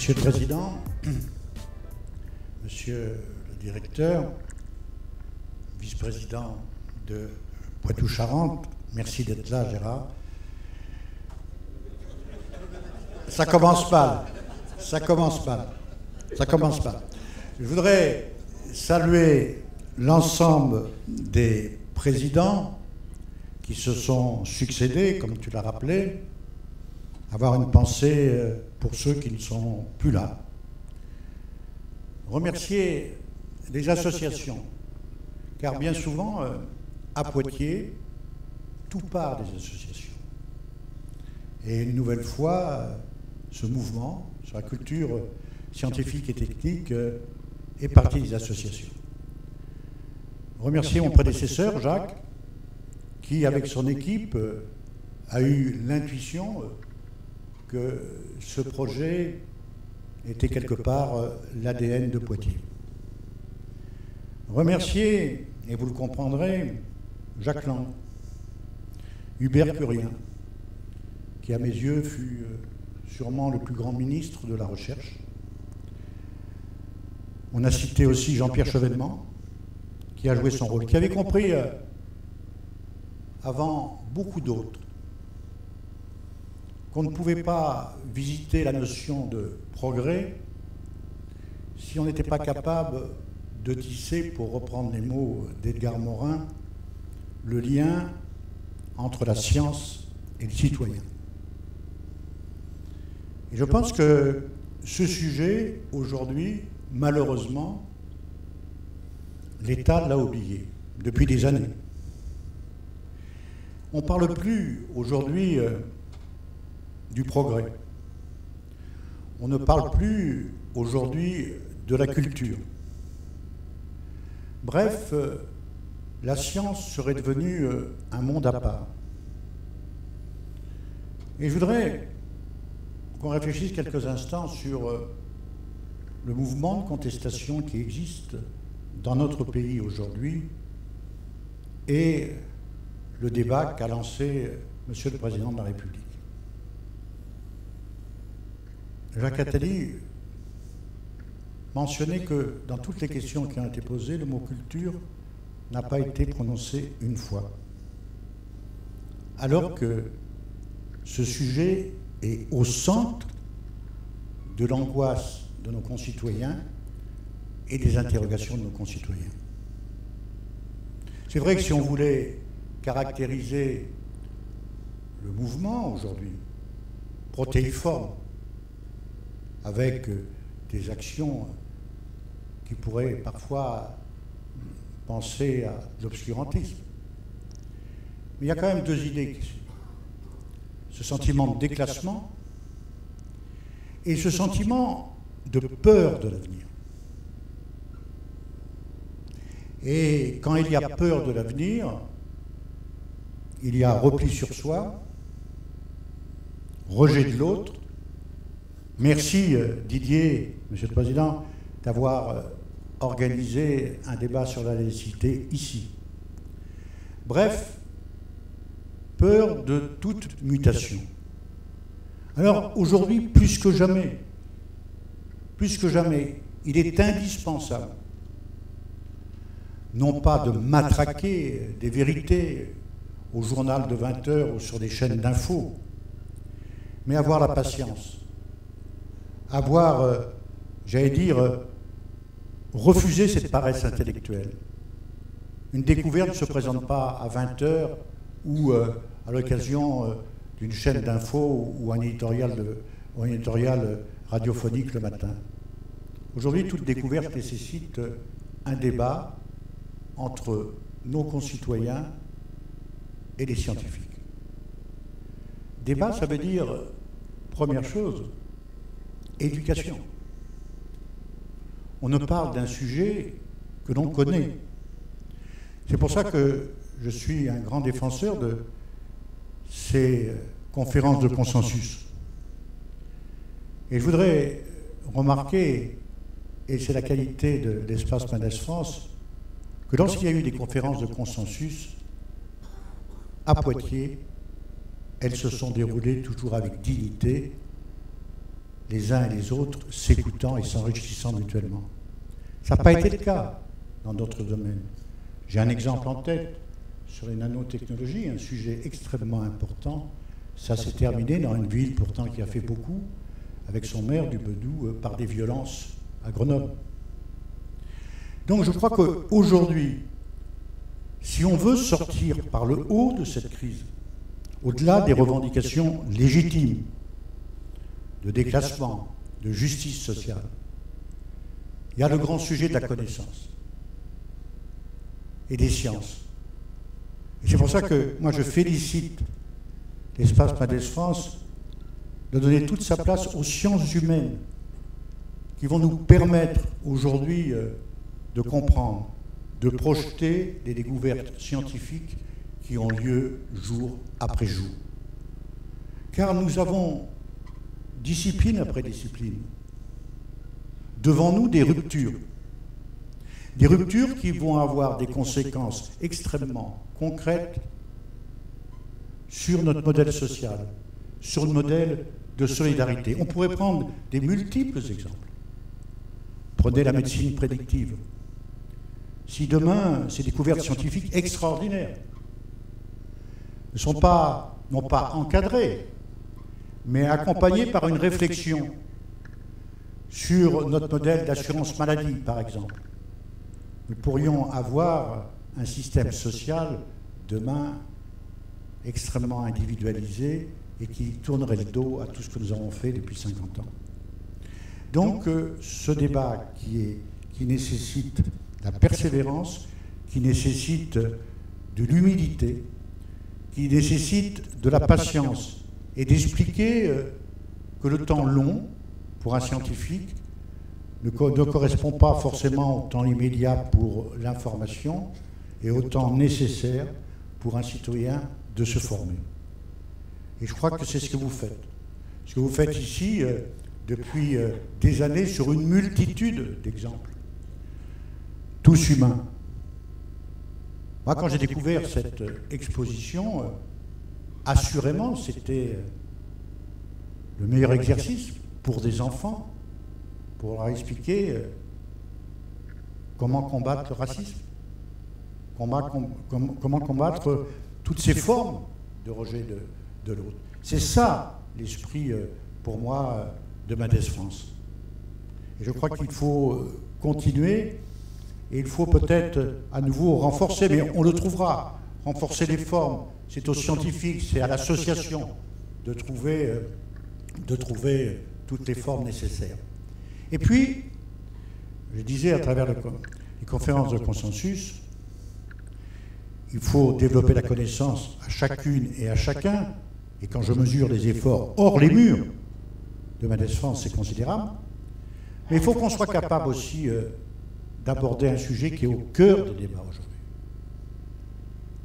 Monsieur le Président, Monsieur le Directeur, Vice-président de Poitou-Charentes, merci d'être là, Gérard. Ça commence mal. Je voudrais saluer l'ensemble des présidents qui se sont succédés, comme tu l'as rappelé, avoir une pensée pour ceux qui ne sont plus là. Remercier les associations, car bien souvent, à Poitiers, tout part des associations. Et une nouvelle fois, ce mouvement sur la culture scientifique et technique est parti des associations. Remercier mon prédécesseur, Jacques, qui, avec son équipe, a eu l'intuition que ce projet était quelque part l'ADN de Poitiers. Remercier, et vous le comprendrez, Jacques Lang, Hubert Curien, qui à mes yeux fut sûrement le plus grand ministre de la Recherche. On a cité aussi Jean-Pierre Chevènement, qui a joué son rôle, qui avait compris avant beaucoup d'autres qu'on ne pouvait pas visiter la notion de progrès si on n'était pas capable de tisser, pour reprendre les mots d'Edgar Morin, le lien entre la science et le citoyen. Et je pense que ce sujet, aujourd'hui, malheureusement, l'État l'a oublié depuis des années. On ne parle plus aujourd'hui du progrès. On ne parle plus aujourd'hui de la culture. Bref, la science serait devenue un monde à part. Et je voudrais qu'on réfléchisse quelques instants sur le mouvement de contestation qui existe dans notre pays aujourd'hui et le débat qu'a lancé Monsieur le Président de la République. Jacques Attali mentionnait que dans toutes les questions qui ont été posées, le mot culture n'a pas été prononcé une fois. Alors que ce sujet est au centre de l'angoisse de nos concitoyens et des interrogations de nos concitoyens. C'est vrai que si on voulait caractériser le mouvement aujourd'hui, protéiforme, avec des actions qui pourraient parfois penser à l'obscurantisme. Mais il y a quand même deux idées. Ce sentiment de déclassement et ce sentiment de peur de l'avenir. Et quand il y a peur de l'avenir, il y a repli sur soi, rejet de l'autre. Merci Didier, Monsieur le Président, d'avoir organisé un débat sur la laïcité ici. Bref, peur de toute mutation. Alors aujourd'hui, plus que jamais, il est indispensable, non pas de matraquer des vérités au journal de 20 heures ou sur des chaînes d'infos, mais avoir la patience, avoir, j'allais dire, refuser cette paresse intellectuelle. Une découverte ne se présente pas à 20 heures ou à l'occasion d'une chaîne d'infos ou un éditorial radiophonique le matin. Aujourd'hui, toute découverte nécessite un débat entre nos concitoyens et les scientifiques. Débat, ça veut dire, première chose, éducation. On ne parle d'un sujet que l'on connaît. C'est pour ça que je suis un grand défenseur de ces conférences de consensus. Et je voudrais remarquer, et c'est la qualité de l'espace Mendes France, que lorsqu'il y a eu des conférences de consensus à Poitiers, elles se sont déroulées toujours avec dignité les uns et les autres s'écoutant et s'enrichissant mutuellement. Ça n'a pas été le cas dans d'autres domaines. J'ai un exemple en tête sur les nanotechnologies, un sujet extrêmement important. Ça s'est terminé dans une ville pourtant qui a fait beaucoup, avec son maire du Bedou, par des violences à Grenoble. Donc je crois qu'aujourd'hui, si on veut sortir par le haut de cette crise, au-delà des revendications légitimes de déclassement, de justice sociale, il y a le grand sujet de la connaissance et des sciences. Et c'est pour ça que moi je félicite l'espace Mades France de donner toute sa place aux sciences humaines qui vont nous permettre aujourd'hui de comprendre, de projeter des découvertes scientifiques qui ont lieu jour après jour. Car nous avons, discipline après discipline, devant nous des ruptures qui vont avoir des conséquences extrêmement concrètes sur notre modèle social, sur le modèle de solidarité. On pourrait prendre des multiples exemples. Prenez la médecine prédictive. Si demain, ces découvertes scientifiques extraordinaires ne sont pas, non pas encadrées, mais accompagnées par une réflexion sur notre modèle d'assurance maladie, par exemple, nous pourrions avoir un système social demain extrêmement individualisé et qui tournerait le dos à tout ce que nous avons fait depuis 50 ans. Donc ce débat qui nécessite la persévérance, qui nécessite de l'humilité, qui nécessite de la patience et d'expliquer que le temps long pour un scientifique ne correspond pas forcément au temps immédiat pour l'information et au temps nécessaire pour un citoyen de se former. Et je crois que c'est ce que vous faites. Ce que vous faites ici depuis des années sur une multitude d'exemples, tous humains. Moi, quand j'ai découvert cette exposition, assurément, c'était le meilleur exercice pour des enfants, pour leur expliquer comment combattre le racisme, comment combattre toutes ces formes de rejet de l'autre. C'est ça l'esprit, pour moi, de Mades France. Et je crois qu'il faut continuer, et il faut peut-être à nouveau renforcer, mais on le trouvera, renforcer les formes. C'est aux scientifiques, c'est à l'association de trouver toutes les formes nécessaires. Et puis, je disais à travers les conférences de consensus, il faut développer la connaissance à chacune et à chacun, et quand je mesure les efforts hors les murs de Mades France, c'est considérable, mais il faut qu'on soit capable aussi d'aborder un sujet qui est au cœur des débats aujourd'hui.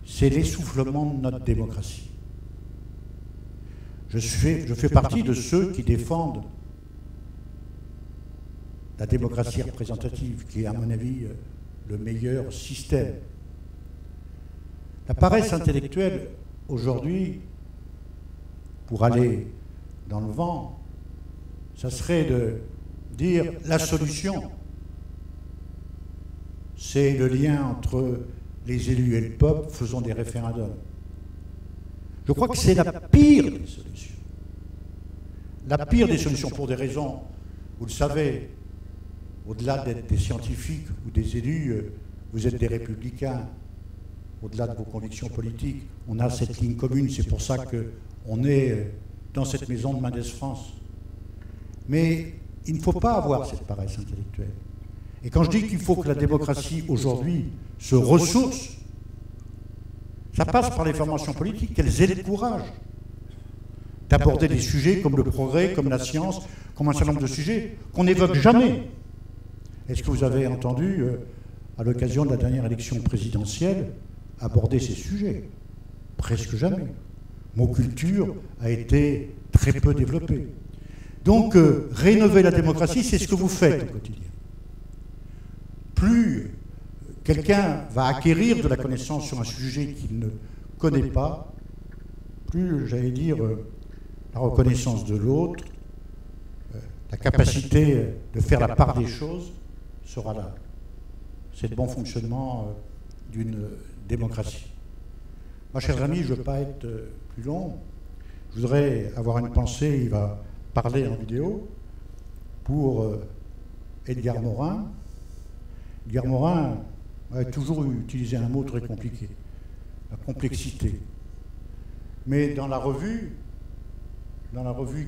C'est l'essoufflement de notre démocratie. Je fais partie de ceux qui défendent la démocratie représentative, qui est à mon avis le meilleur système. La paresse intellectuelle, aujourd'hui, pour aller dans le vent, ça serait de dire la solution, c'est le lien entre les élus et le peuple, faisons des référendums. Je crois que c'est la pire des solutions. La pire des solutions pour des raisons, vous le savez, au-delà d'être des scientifiques ou des élus, vous êtes des républicains, au-delà de vos convictions politiques. On a cette ligne commune, c'est pour ça qu'on est dans cette maison de Mades France. Mais il ne faut pas avoir cette paresse intellectuelle. Et quand je dis qu'il faut que la démocratie, aujourd'hui, se ressource, ça passe par les formations politiques, qu'elles aient le courage d'aborder des sujets comme le progrès, comme la science, comme un certain nombre de sujets qu'on n'évoque jamais. Est-ce que vous avez entendu, à l'occasion de la dernière élection présidentielle, aborder ces sujets? Presque jamais. Mot culture a été très peu développé. Donc, rénover la démocratie, c'est ce que vous faites au quotidien. Plus quelqu'un va acquérir de la connaissance sur un sujet qu'il ne connaît pas, plus, j'allais dire, la reconnaissance de l'autre, la capacité de faire la part des choses sera là. C'est le bon fonctionnement d'une démocratie. Moi, chers amis, je ne veux pas être plus long. Je voudrais avoir une pensée, il va parler en vidéo, pour Edgar Morin. Edgar Morin a toujours utilisé un mot très compliqué, la complexité. Mais dans la revue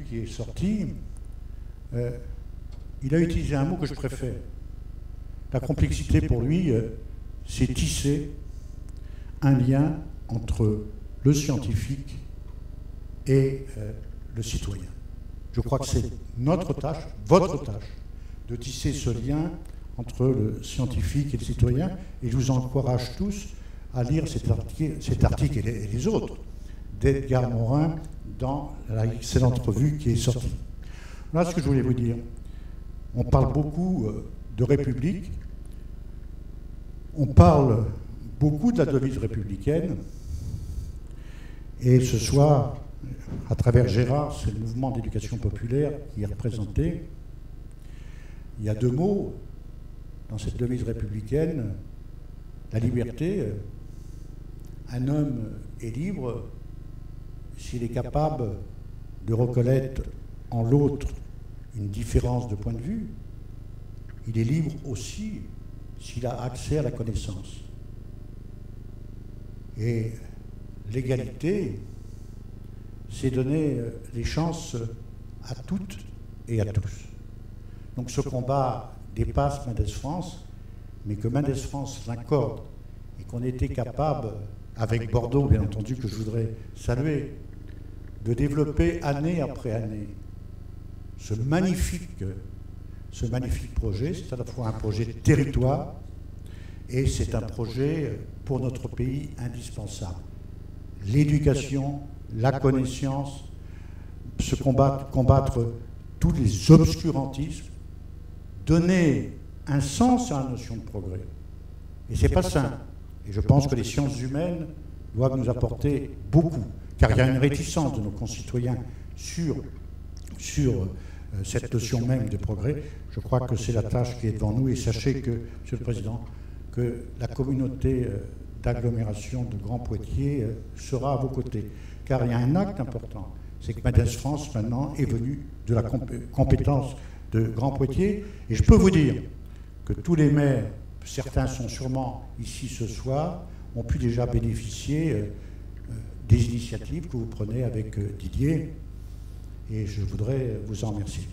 qui est sortie, il a utilisé un mot que je préfère. La complexité, pour lui, c'est tisser un lien entre le scientifique et le citoyen. Je crois que c'est notre tâche, votre tâche, de tisser ce lien entre le scientifique et le citoyen. Et je vous encourage tous à lire cet article et les autres d'Edgar Morin dans l'excellente revue qui est sortie. Voilà ce que je voulais vous dire. On parle beaucoup de République. On parle beaucoup de la devise républicaine. Et ce soir, à travers Gérard, c'est le mouvement d'éducation populaire qui est représenté. Il y a deux mots dans cette devise républicaine. La liberté. Un homme est libre s'il est capable de reconnaître en l'autre une différence de point de vue. Il est libre aussi s'il a accès à la connaissance. Et l'égalité, c'est donner les chances à toutes et à tous. Donc ce combat dépasse Mendes France, mais que Mendes France l'accorde et qu'on était capable, avec Bordeaux bien entendu, que je voudrais saluer, de développer année après année ce magnifique projet. C'est à la fois un projet de territoire et c'est un projet pour notre pays indispensable. L'éducation, la connaissance, combattre tous les obscurantismes, donner un sens à la notion de progrès. Et c'est pas simple. Et je pense que les sciences humaines doivent nous apporter beaucoup, car il y a une réticence de nos concitoyens sur cette notion même de progrès. Je crois que c'est la tâche qui est devant nous. Et sachez que, Monsieur le Président, que la communauté d'agglomération de Grand Poitiers sera à vos côtés. Car il y a un acte important, c'est que Mendes France, maintenant, est venu de la compétence de Grand Poitiers. Et je peux vous dire que tous les maires, certains sont sûrement ici ce soir, ont pu déjà bénéficier des initiatives que vous prenez avec Didier. Et je voudrais vous en remercier.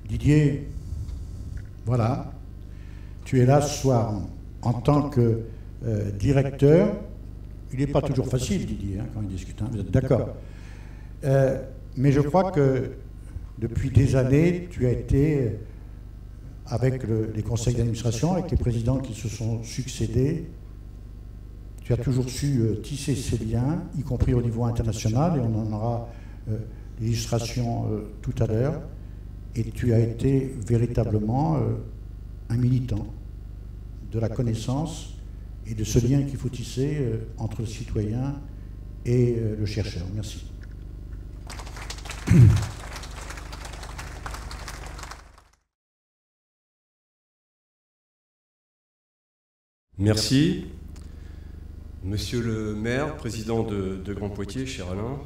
Didier, voilà, tu es là ce soir en tant que directeur. Il n'est pas toujours facile, Didier, quand il discute, hein, vous êtes d'accord. Mais je crois que depuis des années, tu as été, avec les conseils d'administration, avec les présidents qui se sont succédés, tu as toujours su tisser ces liens, y compris au niveau international, et on en aura l'illustration tout à l'heure. Et tu as été véritablement un militant de la connaissance et de ce lien qu'il faut tisser entre le citoyen et le chercheur. Merci. Merci. Monsieur le maire, président de Grand Poitiers, cher Alain,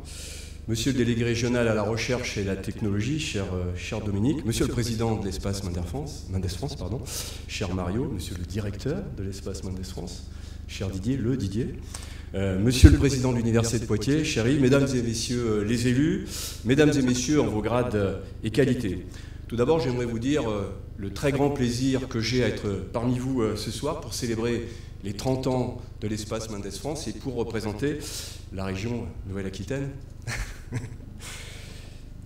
monsieur le délégué régional à la recherche et la technologie, cher Dominique, monsieur le président de l'espace Mendes France, cher Mario, monsieur le directeur de l'espace Mendes France, cher Didier, monsieur le président de l'Université de Poitiers, cher Yves, mesdames et messieurs les élus, mesdames et messieurs en vos grades et qualités. Tout d'abord, j'aimerais vous dire le très grand plaisir que j'ai à être parmi vous ce soir pour célébrer les 30 ans de l'espace Mendes France et pour représenter la région Nouvelle-Aquitaine.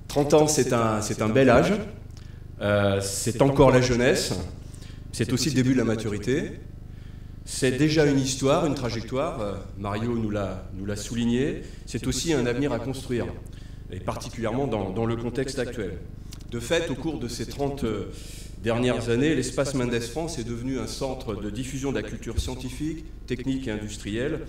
30 ans, c'est un bel âge, c'est encore la jeunesse, c'est aussi le début de la maturité, c'est déjà une histoire, une trajectoire, Mario nous l'a souligné, c'est aussi un avenir à construire, et particulièrement dans le contexte actuel. De fait, au cours de ces 30 dernières années, l'espace Mendes France est devenu un centre de diffusion de la culture scientifique, technique et industrielle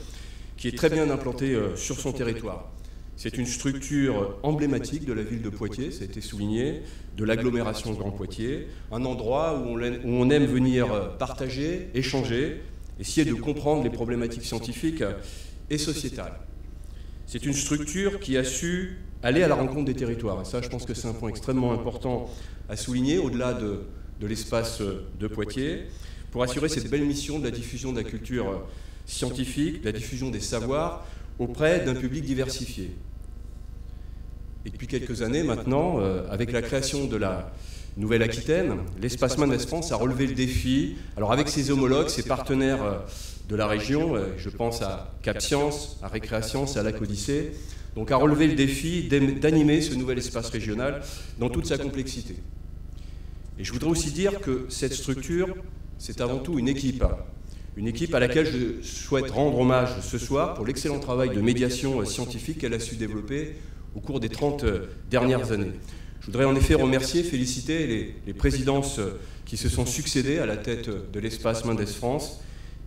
qui est très bien implanté sur son territoire. C'est une structure emblématique de la ville de Poitiers, ça a été souligné, de l'agglomération Grand Poitiers, un endroit où on aime venir partager, échanger, essayer de comprendre les problématiques scientifiques et sociétales. C'est une structure qui a su aller à la rencontre des territoires. Et ça, je pense que c'est un point extrêmement important à souligner, au-delà de l'espace de Poitiers, pour assurer cette belle mission de la diffusion de la culture scientifique, de la diffusion des savoirs auprès d'un public diversifié. Et depuis quelques années maintenant, avec la création de la Nouvelle-Aquitaine, l'Espace Mendes France a relevé le défi, alors avec ses homologues, ses partenaires de la région, je pense à Cap Science, à Récréascience, à Lac Odyssée, donc a relevé le défi d'animer ce nouvel espace régional dans toute sa complexité. Et je voudrais aussi dire que cette structure, c'est avant tout une équipe à laquelle je souhaite rendre hommage ce soir pour l'excellent travail de médiation scientifique qu'elle a su développer au cours des 30 dernières années. Je voudrais en effet remercier, féliciter les présidences qui se sont succédées à la tête de l'Espace Mendes France,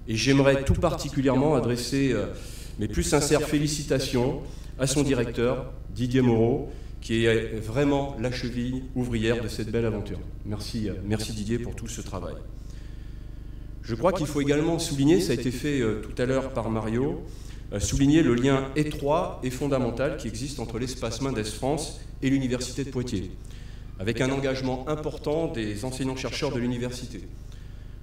et j'aimerais tout particulièrement adresser mes plus sincères félicitations à son directeur, Didier Moreau, qui est vraiment la cheville ouvrière de cette belle aventure. Merci Didier pour tout ce travail. Je crois qu'il faut également souligner, ça a été fait tout à l'heure par Mario, souligner le lien étroit et fondamental qui existe entre l'Espace Mendes France et l'Université de Poitiers, avec un engagement important des enseignants-chercheurs de l'université.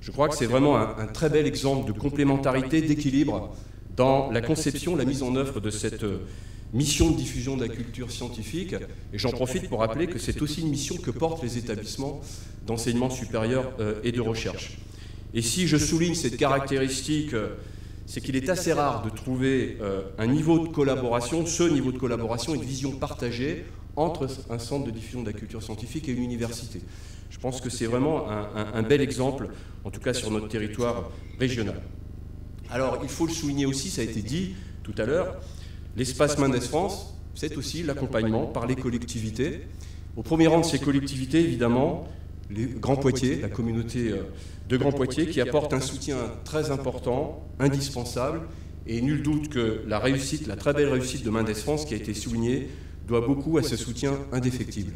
Je crois que c'est vraiment un très bel exemple de complémentarité, d'équilibre dans la conception, la mise en œuvre de cette mission de diffusion de la culture scientifique. Et j'en profite pour rappeler que c'est aussi une mission que portent les établissements d'enseignement supérieur et de recherche. Et si je souligne cette caractéristique, c'est qu'il est assez rare de trouver un niveau de collaboration, ce niveau de collaboration, une vision partagée entre un centre de diffusion de la culture scientifique et une université. Je pense que c'est vraiment un bel exemple, en tout cas sur notre territoire régional. Alors, il faut le souligner aussi, ça a été dit tout à l'heure, l'Espace Mendes France, c'est aussi l'accompagnement par les collectivités. Au premier rang de ces collectivités, évidemment, les Grands Poitiers, la communauté de Grand Poitiers, qui apporte un soutien très important, indispensable, et nul doute que la réussite, la très belle réussite de Mendes France, qui a été soulignée, doit beaucoup à ce soutien indéfectible.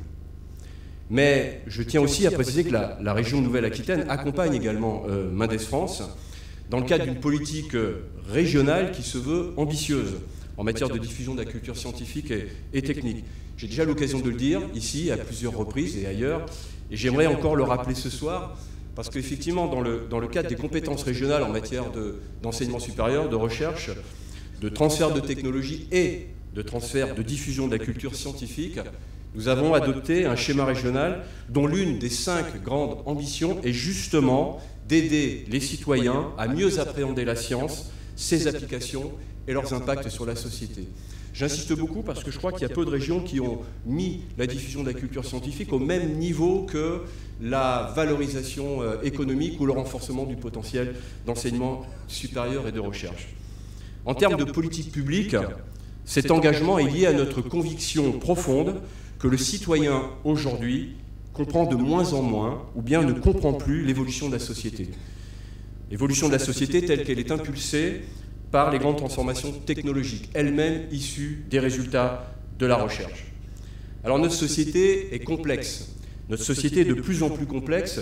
Mais je tiens aussi à préciser que la région Nouvelle-Aquitaine accompagne également Mendes France dans le cadre d'une politique régionale qui se veut ambitieuse en matière de diffusion de la culture scientifique et technique. J'ai déjà l'occasion de le dire ici à plusieurs reprises et ailleurs, et j'aimerais encore le rappeler ce soir, parce qu'effectivement, dans le cadre des compétences régionales en matière d'enseignement supérieur, de recherche, de transfert de technologie et de transfert de diffusion de la culture scientifique, nous avons adopté un schéma régional dont l'une des 5 grandes ambitions est justement d'aider les citoyens à mieux appréhender la science, ses applications et leurs impacts sur la société. J'insiste beaucoup parce que je crois qu'il y a peu de régions qui ont mis la diffusion de la culture scientifique au même niveau que la valorisation économique ou le renforcement du potentiel d'enseignement supérieur et de recherche. En termes de politique publique, cet engagement est lié à notre conviction profonde que le citoyen aujourd'hui comprend de moins en moins ou bien ne comprend plus l'évolution de la société. L'évolution de la société telle qu'elle est impulsée par les grandes transformations technologiques, elles-mêmes issues des résultats de la recherche. Alors notre société est complexe, notre société est de plus en plus complexe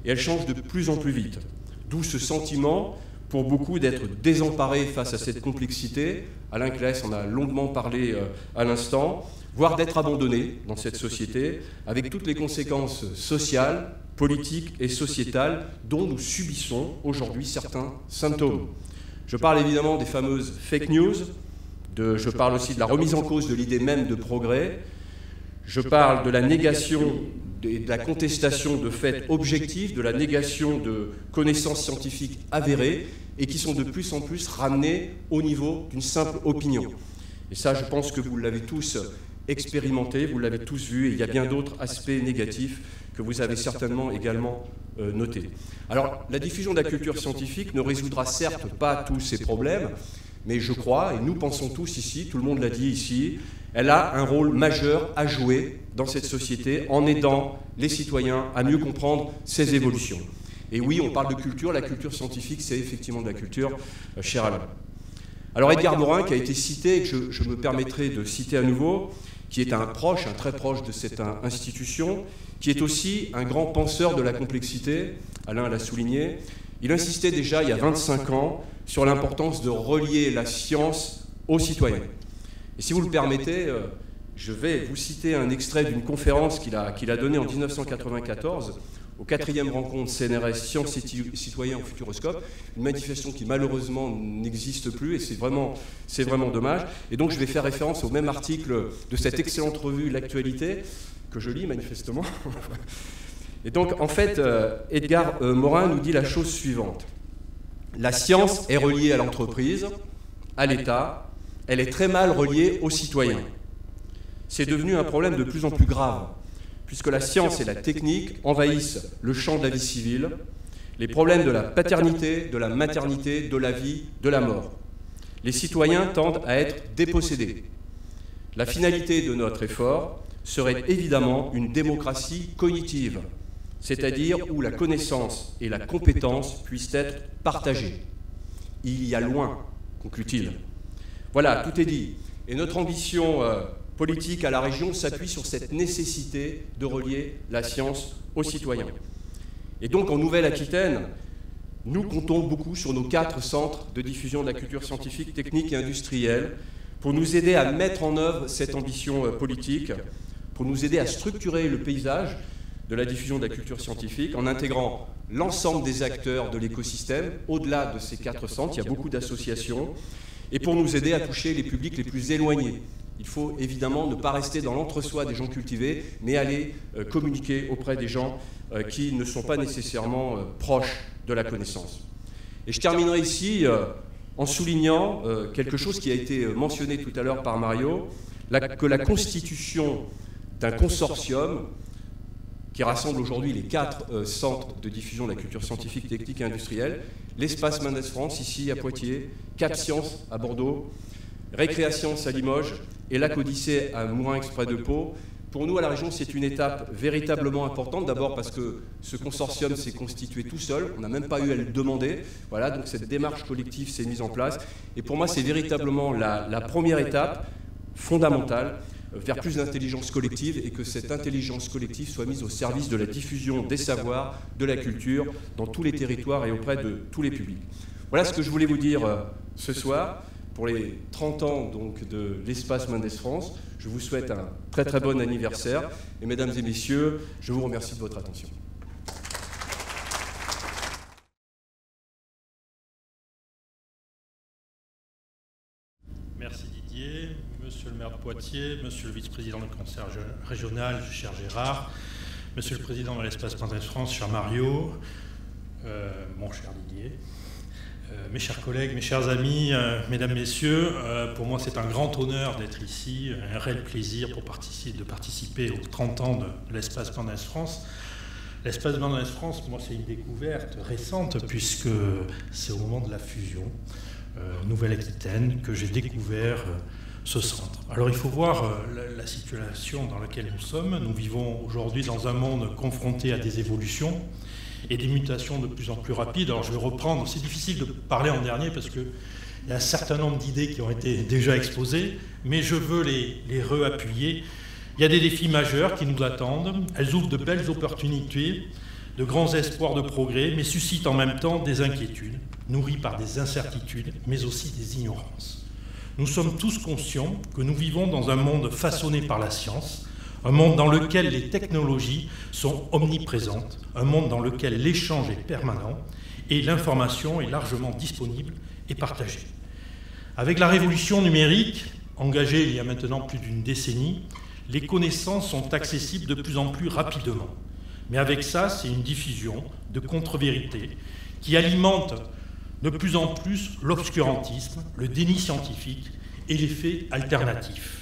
et elle change de plus en plus vite. D'où ce sentiment pour beaucoup d'être désemparés face à cette complexité. Alain Claes en a longuement parlé à l'instant, voire d'être abandonnés dans cette société avec toutes les conséquences sociales, politiques et sociétales dont nous subissons aujourd'hui certains symptômes. Je parle évidemment des fameuses fake news, je parle aussi de la remise en cause de l'idée même de progrès, je parle de la négation et de la contestation de faits objectifs, de la négation de connaissances scientifiques avérées et qui sont de plus en plus ramenées au niveau d'une simple opinion. Et ça, je pense que vous l'avez tous expérimenté, vous l'avez tous vu, et il y a bien d'autres aspects négatifs que vous avez certainement également notés. Alors, la diffusion de la culture scientifique ne résoudra certes pas tous ces problèmes, mais je crois, et nous pensons tous ici, tout le monde l'a dit ici, elle a un rôle majeur à jouer dans cette société en aidant les citoyens à mieux comprendre ces évolutions. Et oui, on parle de culture, la culture scientifique, c'est effectivement de la culture, cher Alain. Alors Edgar Morin, qui a été cité, et que je me permettrai de citer à nouveau, qui est un très proche de cette institution, qui est aussi un grand penseur de la complexité, Alain l'a souligné. Il insistait déjà il y a 25 ans sur l'importance de relier la science aux citoyens. Et si vous le permettez, je vais vous citer un extrait d'une conférence qu'il a donnée en 1994 aux 4e rencontres CNRS Sciences et Citoyens au Futuroscope, une manifestation qui malheureusement n'existe plus et c'est vraiment dommage. Et donc je vais faire référence au même article de cette excellente revue L'Actualité, que je lis manifestement. Et donc en fait, Edgar Morin nous dit la chose suivante. La science est reliée à l'entreprise, à l'État, elle est très mal reliée aux citoyens. C'est devenu un problème de plus en plus grave, puisque la science et la technique envahissent le champ de la vie civile, les problèmes de la paternité, de la maternité, de la vie, de la mort. Les citoyens tendent à être dépossédés. La finalité de notre effort serait évidemment une démocratie cognitive, c'est-à-dire où la connaissance et la compétence puissent être partagées. Il y a loin, conclut-il. Voilà, tout est dit. Et notre ambition politique à la région s'appuie sur cette nécessité de relier la science aux citoyens. Et donc en Nouvelle-Aquitaine, nous comptons beaucoup sur nos 4 centres de diffusion de la culture scientifique, technique et industrielle pour nous aider à mettre en œuvre cette ambition politique, pour nous aider à structurer le paysage de la diffusion de la culture scientifique en intégrant l'ensemble des acteurs de l'écosystème au-delà de ces 4 centres. Il y a beaucoup d'associations et pour nous aider à toucher les publics les plus éloignés. Il faut évidemment ne pas rester dans l'entre-soi des gens cultivés, mais aller communiquer auprès des gens qui ne sont pas nécessairement proches de la connaissance. Et je terminerai ici en soulignant quelque chose qui a été mentionné tout à l'heure par Mario, que la constitution d'un consortium qui rassemble aujourd'hui les 4 centres de diffusion de la culture scientifique, technique et industrielle, l'Espace Mendès France ici à Poitiers, Cap Science à Bordeaux, Récréascience à Limoges et Lac Odyssée à Mourin-Exprès de Pau. Pour nous, à la région, c'est une étape véritablement importante. D'abord parce que ce consortium s'est constitué tout seul. On n'a même pas eu à le demander. Voilà, donc cette démarche collective s'est mise en place. Et pour moi, c'est véritablement la première étape fondamentale vers plus d'intelligence collective et que cette intelligence collective soit mise au service de la diffusion des savoirs, de la culture, dans tous les territoires et auprès de tous les publics. Voilà ce que je voulais vous dire ce soir. Pour les 30 ans donc, de l'Espace Mendès France, je vous souhaite un très bon anniversaire. Et mesdames et messieurs, je vous remercie de votre attention. Merci Didier, monsieur le maire de Poitiers, monsieur le vice-président du conseil régional, cher Gérard, monsieur le président de l'Espace Mendès France, cher Mario, mon cher Didier. Mes chers collègues, mes chers amis, mesdames, messieurs, pour moi c'est un grand honneur d'être ici, un réel plaisir de participer aux 30 ans de l'Espace Mendès France. L'Espace Mendès France, pour moi c'est une découverte récente puisque c'est au moment de la fusion Nouvelle-Aquitaine que j'ai découvert ce centre. Alors il faut voir la situation dans laquelle nous sommes. Nous vivons aujourd'hui dans un monde confronté à des évolutions et des mutations de plus en plus rapides. Alors je vais reprendre, c'est difficile de parler en dernier parce qu'il y a un certain nombre d'idées qui ont été déjà exposées, mais je veux les réappuyer. Il y a des défis majeurs qui nous attendent, elles ouvrent de belles opportunités, de grands espoirs de progrès, mais suscitent en même temps des inquiétudes, nourries par des incertitudes, mais aussi des ignorances. Nous sommes tous conscients que nous vivons dans un monde façonné par la science, un monde dans lequel les technologies sont omniprésentes, un monde dans lequel l'échange est permanent et l'information est largement disponible et partagée. Avec la révolution numérique, engagée il y a maintenant plus d'une décennie, les connaissances sont accessibles de plus en plus rapidement. Mais avec ça, c'est une diffusion de contre-vérités qui alimente de plus en plus l'obscurantisme, le déni scientifique et les faits alternatifs.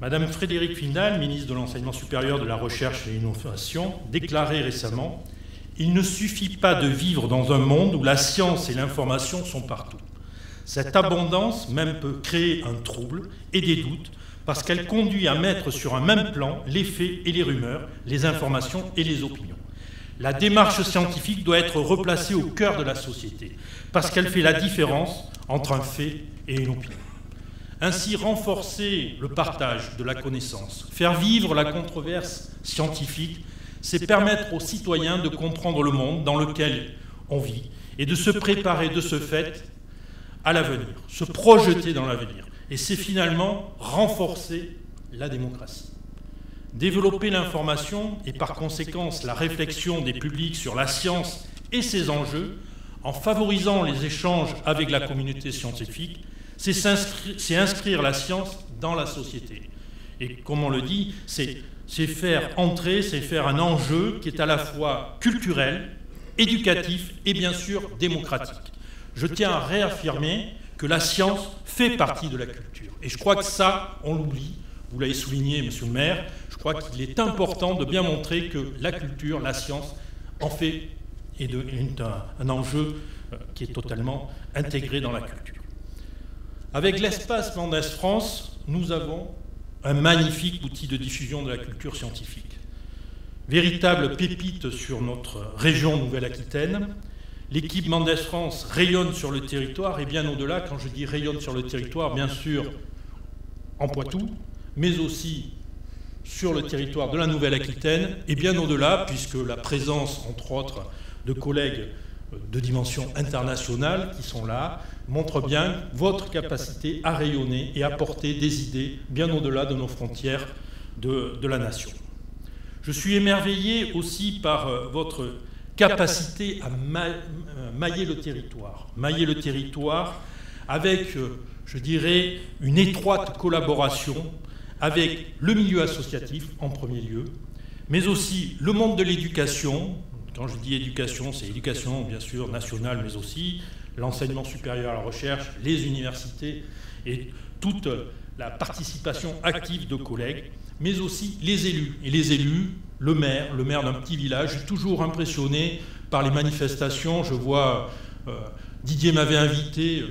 Madame Frédérique Vidal, ministre de l'Enseignement supérieur, de la Recherche et de l'Innovation, déclarait récemment « Il ne suffit pas de vivre dans un monde où la science et l'information sont partout. Cette abondance même peut créer un trouble et des doutes parce qu'elle conduit à mettre sur un même plan les faits et les rumeurs, les informations et les opinions. La démarche scientifique doit être replacée au cœur de la société, parce qu'elle fait la différence entre un fait et une opinion. Ainsi, renforcer le partage de la connaissance, faire vivre la controverse scientifique, c'est permettre aux citoyens de comprendre le monde dans lequel on vit et de se préparer de ce fait à l'avenir, se projeter dans l'avenir. Et c'est finalement renforcer la démocratie. Développer l'information et par conséquent la réflexion des publics sur la science et ses enjeux, en favorisant les échanges avec la communauté scientifique, c'est inscrire la science dans la société. Et comme on le dit, c'est faire entrer, c'est faire un enjeu qui est à la fois culturel, éducatif et bien sûr démocratique. Je tiens à réaffirmer que la science fait partie de la culture. Et je crois que ça, on l'oublie. Vous l'avez souligné, monsieur le maire, je crois qu'il est important de bien montrer que la culture, la science, en fait est un enjeu qui est totalement intégré dans la culture. Avec l'espace Mendès France, nous avons un magnifique outil de diffusion de la culture scientifique. Véritable pépite sur notre région Nouvelle-Aquitaine, l'équipe Mendès France rayonne sur le territoire et bien au-delà. Quand je dis rayonne sur le territoire, bien sûr en Poitou, mais aussi sur le territoire de la Nouvelle-Aquitaine et bien au-delà, puisque la présence, entre autres, de collègues de dimension internationale qui sont là, montre bien votre capacité à rayonner et à porter des idées bien au-delà de nos frontières de la nation. Je suis émerveillé aussi par votre capacité à mailler le territoire avec, je dirais, une étroite collaboration avec le milieu associatif en premier lieu, mais aussi le monde de l'éducation. Quand je dis éducation, c'est éducation bien sûr nationale, mais aussi l'enseignement supérieur à la recherche, les universités et toute la participation active de collègues, mais aussi les élus. Et les élus, le maire d'un petit village, je suis toujours impressionné par les manifestations. Je vois, Didier m'avait invité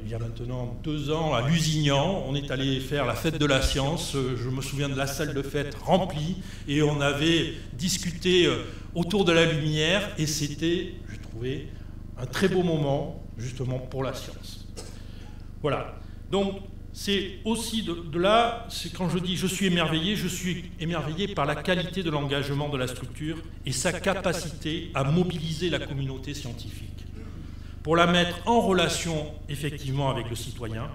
il y a maintenant 2 ans à Lusignan. On est allé faire la fête de la science. Je me souviens de la salle de fête remplie et on avait discuté autour de la lumière et c'était, je trouvais, un très beau moment justement pour la science. Voilà. Donc c'est aussi de là, c'est quand je dis je suis émerveillé par la qualité de l'engagement de la structure et sa capacité à mobiliser la communauté scientifique pour la mettre en relation effectivement avec le citoyen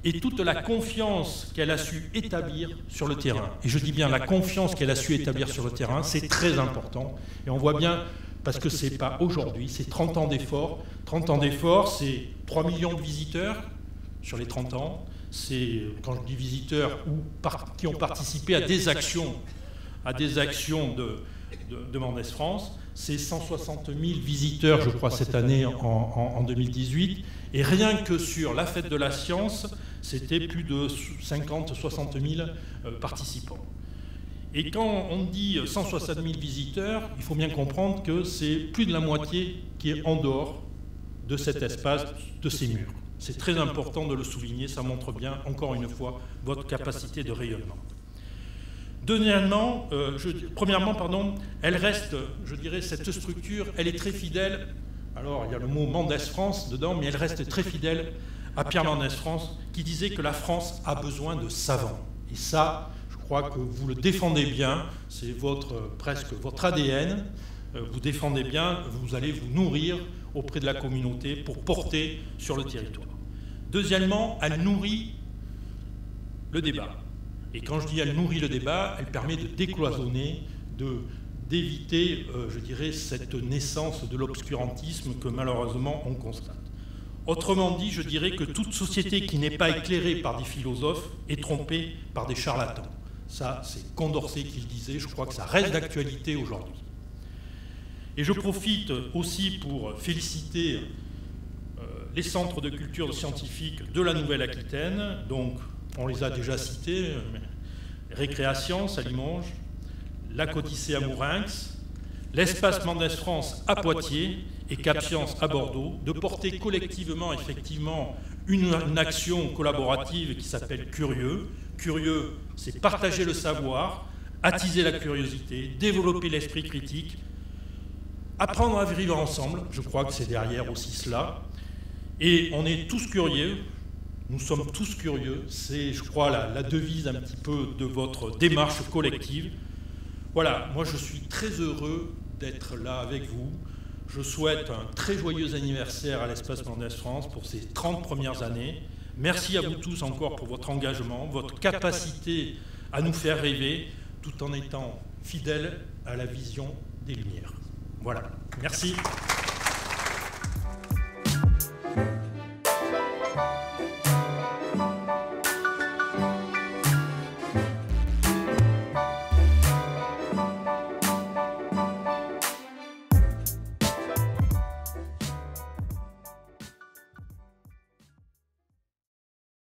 et toute la confiance qu'elle a su établir sur le terrain. Et je dis bien la confiance qu'elle a su établir sur le terrain, c'est très important. Et on voit bien, parce que ce n'est pas aujourd'hui, c'est 30 ans d'efforts. 30 ans d'efforts, c'est 3 millions de visiteurs sur les 30 ans. C'est, quand je dis visiteurs, qui ont participé à des actions de Mendès France. C'est 160 000 visiteurs, je crois, cette année en 2018. Et rien que sur la fête de la science, c'était plus de 50-60 000 participants. Et quand on dit 160 000 visiteurs, il faut bien comprendre que c'est plus de la moitié qui est en dehors de cet espace, de ces murs. C'est très important de le souligner, ça montre bien, encore une fois, votre capacité de rayonnement. Premièrement, elle reste, je dirais, cette structure, elle est très fidèle. Alors, il y a le mot Mendès France dedans, mais elle reste très fidèle à Pierre Mendès France, qui disait que la France a besoin de savants. Et ça, je crois que vous le défendez bien, c'est presque votre ADN. Vous défendez bien, vous allez vous nourrir auprès de la communauté pour porter sur le territoire. Deuxièmement, elle nourrit le débat. Et quand je dis elle nourrit le débat, elle permet de décloisonner, d'éviter, je dirais, cette naissance de l'obscurantisme que malheureusement on constate. Autrement dit, je dirais que toute société qui n'est pas éclairée par des philosophes est trompée par des charlatans. Ça, c'est Condorcet qui le disait, je crois que ça reste d'actualité aujourd'hui. Et je profite aussi pour féliciter les centres de culture scientifique de la Nouvelle-Aquitaine. Donc, on les a déjà cités, Récréascience à Limoges, la Codyssée à Mourinx, l'espace Mendès France à Poitiers et Cap Science à Bordeaux, de porter collectivement, effectivement, une action collaborative qui s'appelle Curieux. Curieux, c'est partager le savoir, attiser la curiosité, développer l'esprit critique, Apprendre à vivre ensemble, je crois que c'est derrière aussi cela. Et on est tous curieux, nous sommes tous curieux, c'est, je crois, la devise un petit peu de votre démarche collective. Voilà, moi je suis très heureux d'être là avec vous. Je souhaite un très joyeux anniversaire à l'Espace Mendès France pour ces 30 premières années. Merci à vous tous encore pour votre engagement, votre capacité à nous faire rêver, tout en étant fidèles à la vision des Lumières. Voilà, merci.